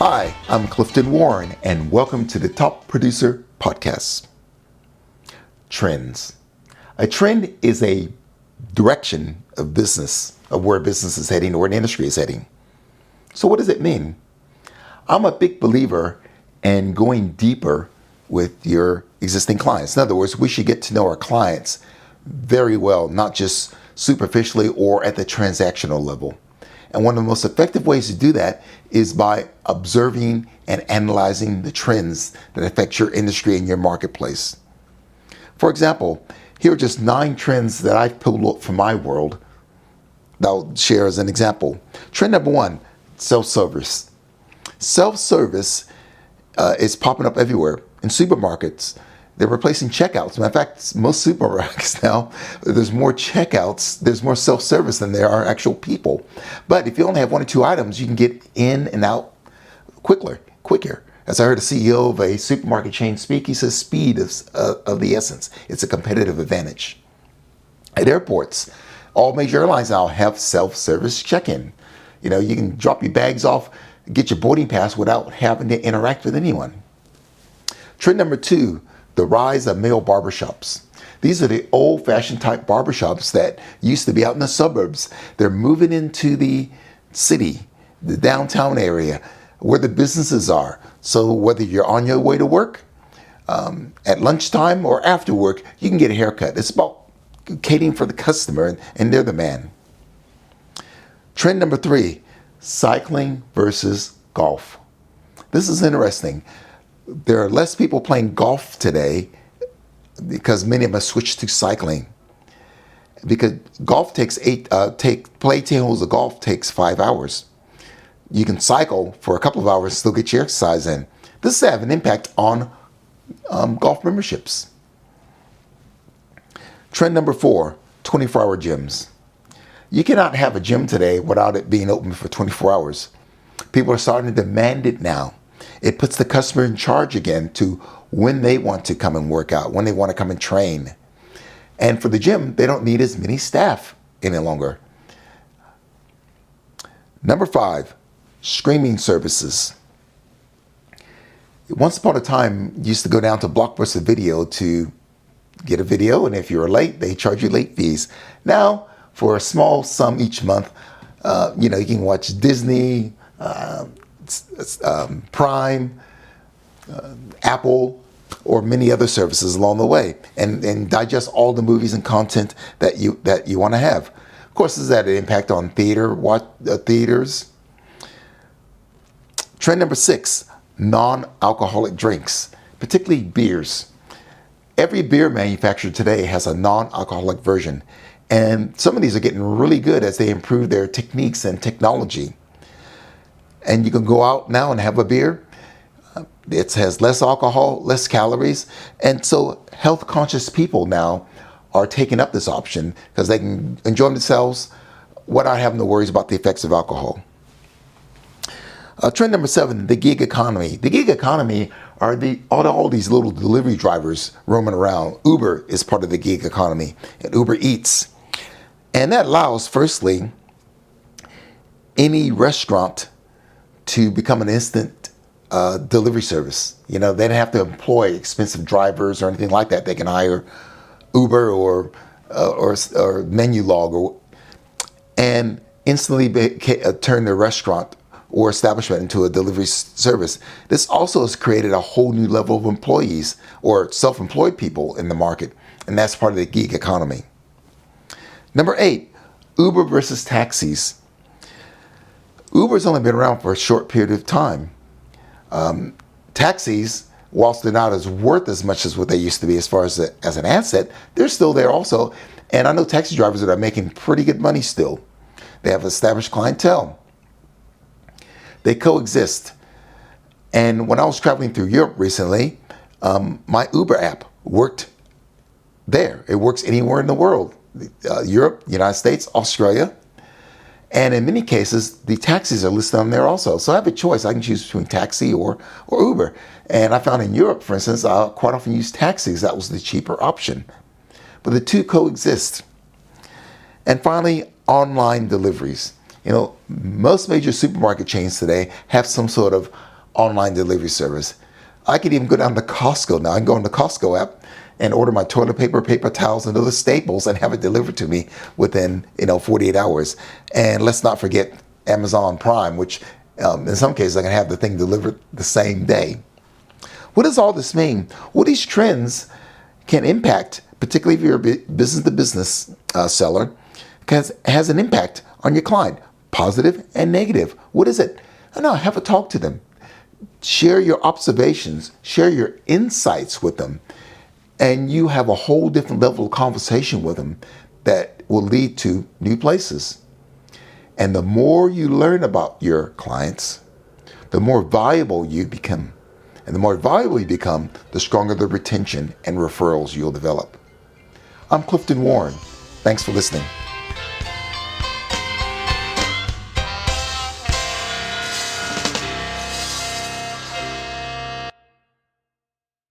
Hi, I'm Clifton Warren, and welcome to the Top Producer Podcast. Trends. A trend is a direction of business, of where business is heading or an industry is heading. So what does it mean? I'm a big believer in going deeper with your existing clients. In other words, we should get to know our clients very well, not just superficially or at the transactional level. And one of the most effective ways to do that is by observing and analyzing the trends that affect your industry and your marketplace. For example, here are just 9 trends that I've pulled up from my world that I'll share as an example. Trend number 1, self-service. Self-service is popping up everywhere. In supermarkets, they're replacing checkouts. Matter of fact, most supermarkets now, there's more checkouts, there's more self-service than there are actual people. But if you only have 1 or 2 items, you can get in and out quicker. As I heard a CEO of a supermarket chain speak, he says speed is of the essence. It's a competitive advantage. At airports, all major airlines now have self-service check-in. You know, you can drop your bags off, get your boarding pass without having to interact with anyone. Trend number 2, the rise of male barbershops. These are the old-fashioned type barbershops that used to be out in the suburbs. They're moving into the city, the downtown area, where the businesses are. So whether you're on your way to work, at lunchtime, or after work, you can get a haircut. It's about catering for the customer, and they're the man. Trend number 3, cycling versus golf. This is interesting. There are less people playing golf today because many of them have switched to cycling. Because golf takes play 10 holes of golf takes 5 hours. You can cycle for a couple of hours and still get your exercise in. This has an impact on golf memberships. Trend number 4, 24-hour gyms. You cannot have a gym today without it being open for 24 hours. People are starting to demand it now. It puts the customer in charge again to when they want to come and work out, when they want to come and train. And for the gym, they don't need as many staff any longer. Number 5, streaming services. Once upon a time, you used to go down to Blockbuster Video to get a video, and if you were late, they charge you late fees. Now, for a small sum each month, you can watch Disney, Prime, Apple, or many other services along the way, and digest all the movies and content that you want to have. Of course, this has had an impact on theaters. Trend number 6, non-alcoholic drinks, particularly beers. Every beer manufacturer today has a non-alcoholic version, and some of these are getting really good as they improve their techniques and technology. And you can go out now and have a beer. It has less alcohol, less calories. And so health conscious people now are taking up this option because they can enjoy themselves without having to worry about the effects of alcohol. Trend number 7, the gig economy. The gig economy are all these little delivery drivers roaming around. Uber is part of the gig economy, and Uber Eats. And that allows, firstly, any restaurant to become an instant delivery service. They don't have to employ expensive drivers or anything like that. They can hire Uber or Menulog and instantly turn their restaurant or establishment into a delivery service. This also has created a whole new level of employees or self-employed people in the market, and that's part of the gig economy. Number 8, Uber versus taxis. Uber's only been around for a short period of time. Taxis, whilst they're not as worth as much as what they used to be as far as an asset, they're still there also. And I know taxi drivers that are making pretty good money still. They have established clientele. They coexist. And when I was traveling through Europe recently, my Uber app worked there. It works anywhere in the world. Europe, United States, Australia. And in many cases, the taxis are listed on there also. So I have a choice. I can choose between taxi or Uber. And I found in Europe, for instance, I quite often use taxis. That was the cheaper option. But the two coexist. And finally, online deliveries. Most major supermarket chains today have some sort of online delivery service. I can even go down to Costco now. I can go on the Costco app and order my toilet paper, paper towels, and other staples and have it delivered to me within 48 hours. And let's not forget Amazon Prime, which in some cases I can have the thing delivered the same day. What does all this mean? Well, these trends can impact, particularly if you're a business-to-business seller, has an impact on your client, positive and negative. What is it? No, have a talk to them. Share your observations, share your insights with them, and you have a whole different level of conversation with them that will lead to new places. And the more you learn about your clients, the more valuable you become. And the more valuable you become, the stronger the retention and referrals you'll develop. I'm Clifton Warren. Thanks for listening.